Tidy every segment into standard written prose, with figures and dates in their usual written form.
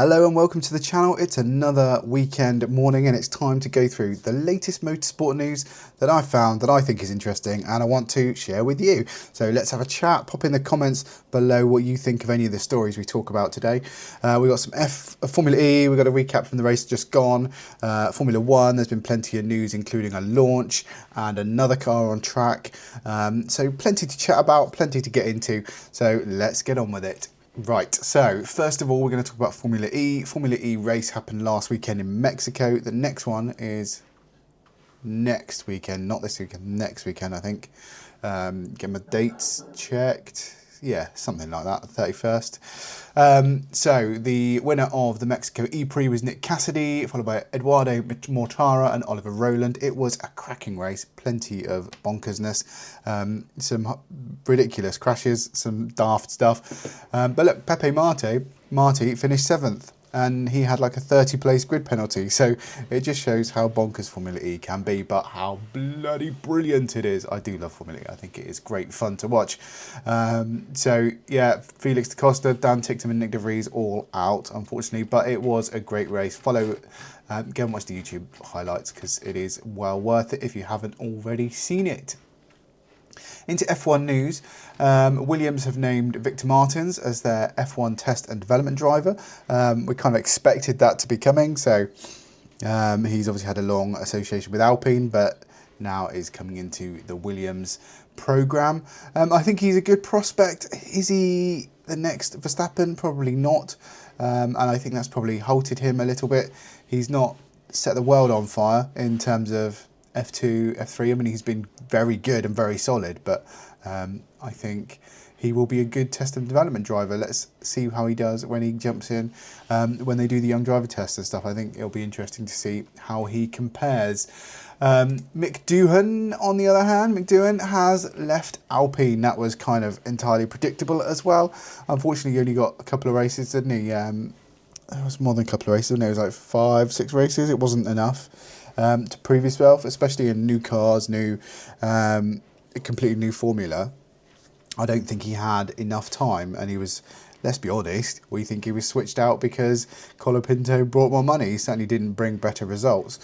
Hello and welcome to the channel. It's another weekend morning and it's time to go through the latest motorsport news that I found that I think is interesting and I want to share with you. So let's have a chat. Pop in the comments below what you think of any of the stories we talk about today. We got some Formula E, we got a recap from the race just gone. Formula 1, there's been plenty of news including a launch and another car on track. So plenty to chat about, plenty to get into. So let's get on with it. Right, so first of all, we're going to talk about Formula E. Formula E race happened last weekend in Mexico. The next one is next weekend, not this weekend, next weekend, I think. Get my dates checked. Yeah, something like that, 31st. So the winner of the Mexico E-Prix was Nick Cassidy, followed by Eduardo Mortara and Oliver Rowland. It was a cracking race, plenty of bonkersness, some ridiculous crashes, some daft stuff. But look, Pepe Marti finished 7th. And he had like a 30-place grid penalty. So it just shows how bonkers Formula E can be, but how bloody brilliant it is. I do love Formula E. I think it is great fun to watch. So yeah, Felix da Costa, Dan Ticktum and Nick De Vries all out, unfortunately. But it was a great race. Go and watch the YouTube highlights because it is well worth it if you haven't already seen it. Into F1 news, Williams have named Victor Martins as their F1 test and development driver. We kind of expected that to be coming, so he's obviously had a long association with Alpine, but now is coming into the Williams program. I think he's a good prospect. Is he the next Verstappen? Probably not, and I think that's probably halted him a little bit. He's not set the world on fire in terms of F2, F3. I mean, he's been very good and very solid, but I think he will be a good test and development driver. Let's see how he does when he jumps in, when they do the young driver tests and stuff. I think it'll be interesting to see how he compares. Mick Doohan, on the other hand, Mick Doohan has left Alpine. That was kind of entirely predictable as well. Unfortunately, he only got a couple of races, didn't he? It was more than a couple of races, wasn't it? It was like 5, 6 races. It wasn't enough to prove himself, especially in new cars, a completely new formula. I don't think he had enough time, and he was, let's be honest, we think he was switched out because Colapinto brought more money. He certainly didn't bring better results.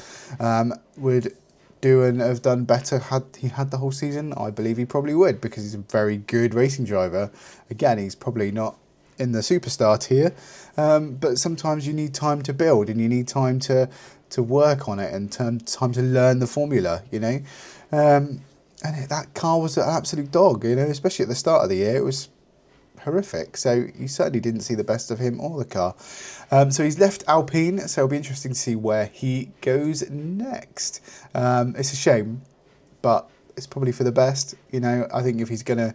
Would Doohan have done better had he had the whole season? I believe he probably would, because he's a very good racing driver. Again, he's probably not in the superstar tier, but sometimes you need time to build and you need time to work on it and time to learn the formula, you know. And that car was an absolute dog, you know, especially at the start of the year. It was horrific. So you certainly didn't see the best of him or the car. So he's left Alpine, so it'll be interesting to see where he goes next. It's a shame, but it's probably for the best. You know, I think if he's going to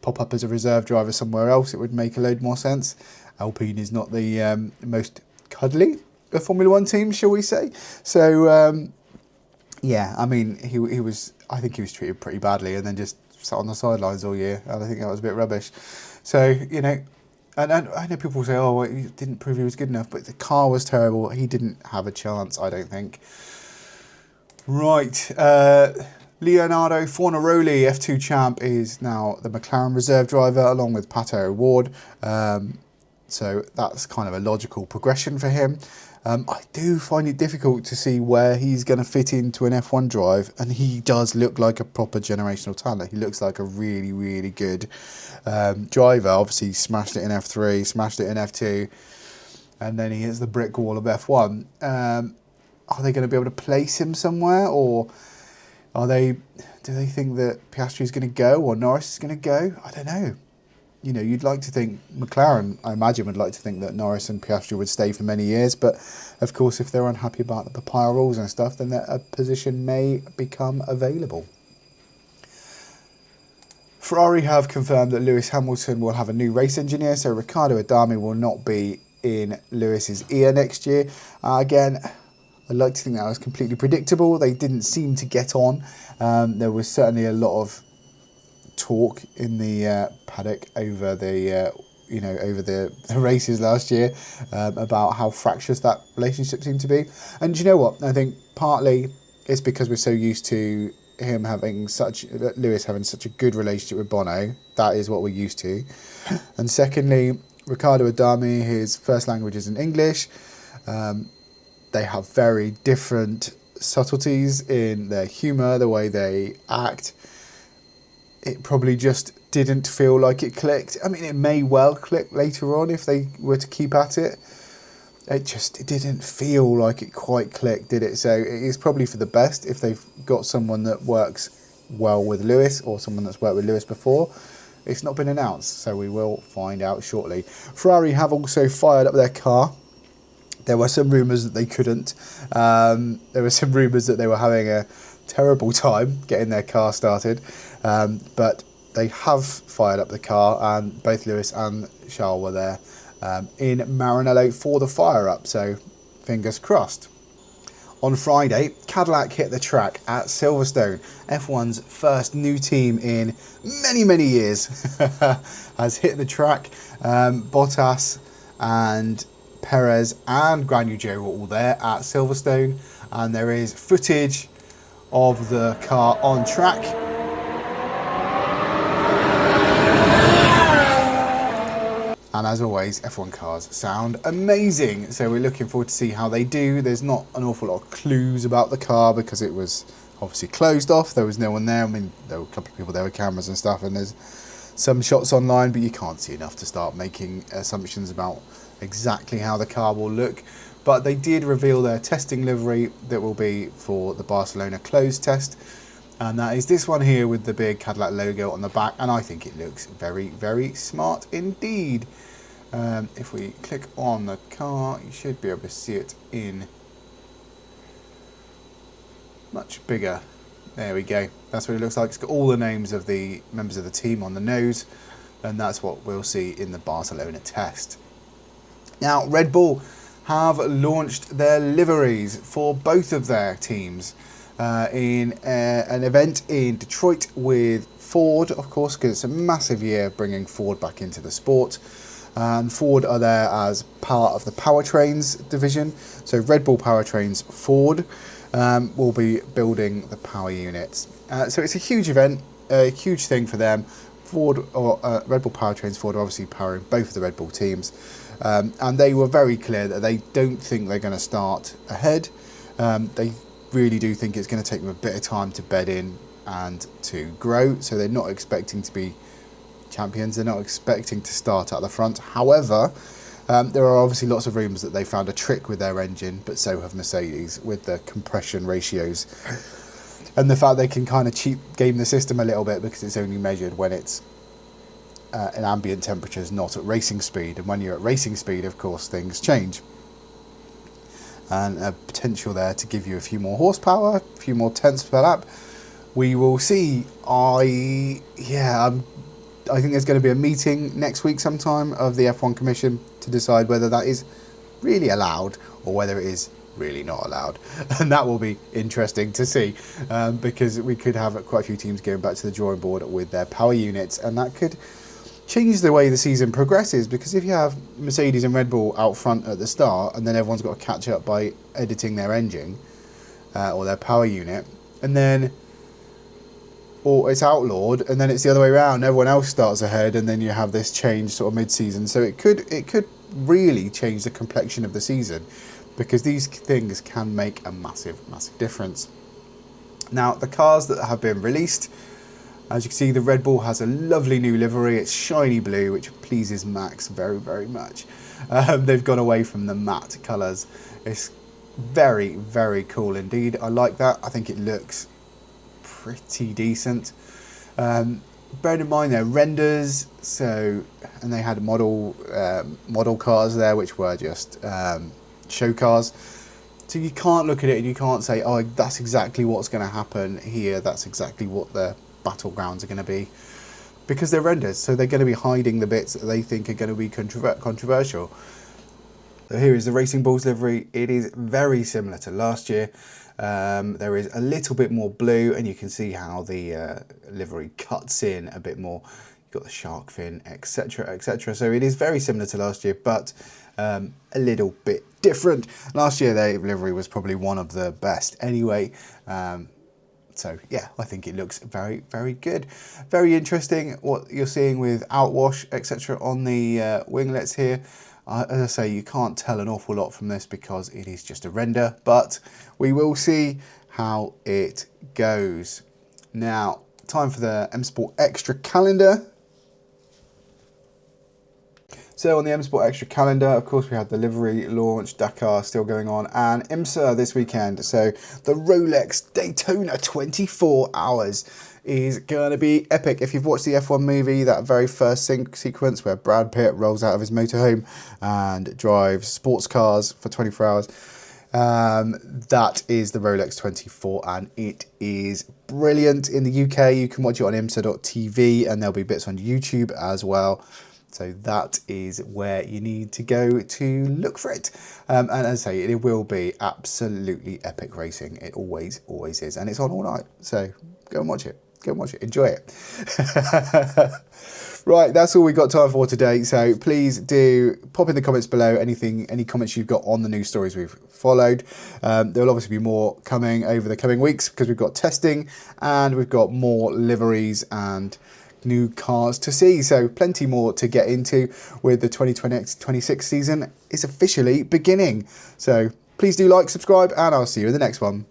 pop up as a reserve driver somewhere else, it would make a load more sense. Alpine is not the most cuddly of Formula 1 teams, shall we say. So, yeah, I mean, I think he was treated pretty badly and then just sat on the sidelines all year. And I think that was a bit rubbish. So, you know, and I know people say, oh, well, he didn't prove he was good enough, but the car was terrible. He didn't have a chance, I don't think. Right, Leonardo Fornaroli, F2 champ, is now the McLaren reserve driver along with Pato O'Ward. So that's kind of a logical progression for him. I do find it difficult to see where he's going to fit into an F1 drive, and he does look like a proper generational talent. He looks like a really, really good driver. Obviously, he smashed it in F3, smashed it in F2, and then he hits the brick wall of F1. Are they going to be able to place him somewhere, or do they think that Piastri is going to go or Norris is going to go? I don't know. You know, you'd like to think McLaren, I imagine, would like to think that Norris and Piastri would stay for many years. But, of course, if they're unhappy about the papaya rules and stuff, then a position may become available. Ferrari have confirmed that Lewis Hamilton will have a new race engineer, so Riccardo Adami will not be in Lewis's ear next year. Again, I'd like to think that was completely predictable. They didn't seem to get on. There was certainly a lot of talk in the paddock over the races last year about how fractious that relationship seemed to be. And do you know what? I think partly it's because we're so used to Lewis having such a good relationship with Bono. That is what we're used to. And secondly, Riccardo Adami, his first language is in English. They have very different subtleties in their humour, the way they act. It probably just didn't feel like it clicked. I mean, it may well click later on if they were to keep at it. It didn't feel like it quite clicked, did it? So it is probably for the best if they've got someone that works well with Lewis, or someone that's worked with Lewis before. It's not been announced, so we will find out shortly. Ferrari have also fired up their car. There were some rumours that they couldn't. There were some rumours that they were having a terrible time getting their car started. But they have fired up the car, and both Lewis and Charles were there in Maranello for the fire up. So fingers crossed. On Friday, Cadillac hit the track at Silverstone. F1's first new team in many, many years has hit the track. Bottas and Perez and Guan Yu Zhou were all there at Silverstone, and there is footage of the car on track. And as always, F1 cars sound amazing, so we're looking forward to see how they do. There's not an awful lot of clues about the car because it was obviously closed off. There was no one there. I mean, there were a couple of people there with cameras and stuff, and there's some shots online, but you can't see enough to start making assumptions about exactly how the car will look. But they did reveal their testing livery that will be for the Barcelona closed test, and that is this one here with the big Cadillac logo on the back, and I think it looks very, very smart indeed. If we click on the car, you should be able to see it in much bigger. There we go. That's what it looks like. It's got all the names of the members of the team on the nose, and that's what we'll see in the Barcelona test. Now, Red Bull have launched their liveries for both of their teams in an event in Detroit with Ford, of course, because it's a massive year bringing Ford back into the sport. And Ford are there as part of the powertrains division. So Red Bull Powertrains Ford will be building the power units. So it's a huge event, a huge thing for them. Ford, or Red Bull Powertrains Ford, are obviously powering both of the Red Bull teams. And they were very clear that they don't think they're going to start ahead. They really do think it's going to take them a bit of time to bed in and to grow. So they're not expecting to be champions. They're not expecting to start at the front. However, there are obviously lots of rumours that they found a trick with their engine, but so have Mercedes with the compression ratios. And the fact they can kind of cheap game the system a little bit because it's only measured when it's in ambient temperatures, not at racing speed. And when you're at racing speed, of course, things change. And a potential there to give you a few more horsepower, a few more tenths per lap. We will see. I think there's going to be a meeting next week sometime of the F1 Commission to decide whether that is really allowed or whether it is really not allowed. And that will be interesting to see because we could have quite a few teams going back to the drawing board with their power units, and that could change the way the season progresses, because if you have Mercedes and Red Bull out front at the start and then everyone's got to catch up by editing their engine or their power unit, and then or it's outlawed and then it's the other way around, everyone else starts ahead, and then you have this change sort of mid-season. So it could really change the complexion of the season, because these things can make a massive difference. Now, the cars that have been released, as you can see, the Red Bull has a lovely new livery. It's shiny blue, which pleases Max very, very much. They've gone away from the matte colours. It's very, very cool indeed. I like that. I think it looks pretty decent. Bearing in mind they're renders, and they had model cars there, which were just show cars. So you can't look at it and you can't say, oh, that's exactly what's going to happen here. That's exactly what the battlegrounds are going to be, because they're renders. So they're going to be hiding the bits that they think are going to be controversial. So here is the Racing Bulls livery. It is very similar to last year. There is a little bit more blue, and you can see how the livery cuts in a bit more. You've got the shark fin, etc, etc. So it is very similar to last year, but a little bit different. Last year their livery was probably one of the best anyway. So yeah, I think it looks very, very good. Very interesting what you're seeing with outwash, etc. on the winglets here. As I say, you can't tell an awful lot from this because it is just a render, but we will see how it goes. Now, time for the M Sport Extra calendar. So on the M Sport Extra calendar, of course, we had the livery launch, Dakar still going on, and IMSA this weekend. So the Rolex Daytona 24 hours is going to be epic. If you've watched the F1 movie, that very first sequence where Brad Pitt rolls out of his motorhome and drives sports cars for 24 hours, that is the Rolex 24, and it is brilliant. In the UK, you can watch it on imsa.tv, and there'll be bits on YouTube as well. So that is where you need to go to look for it. And as I say, it will be absolutely epic racing. It always is. And it's on all night. So go and watch it. Go and watch it. Enjoy it. Right, that's all we've got time for today. So please do pop in the comments below any comments you've got on the news stories we've followed. There will obviously be more coming over the coming weeks because we've got testing and we've got more liveries and new cars to see, so plenty more to get into with the 2026 season is officially beginning. So please do like, subscribe, and I'll see you in the next one.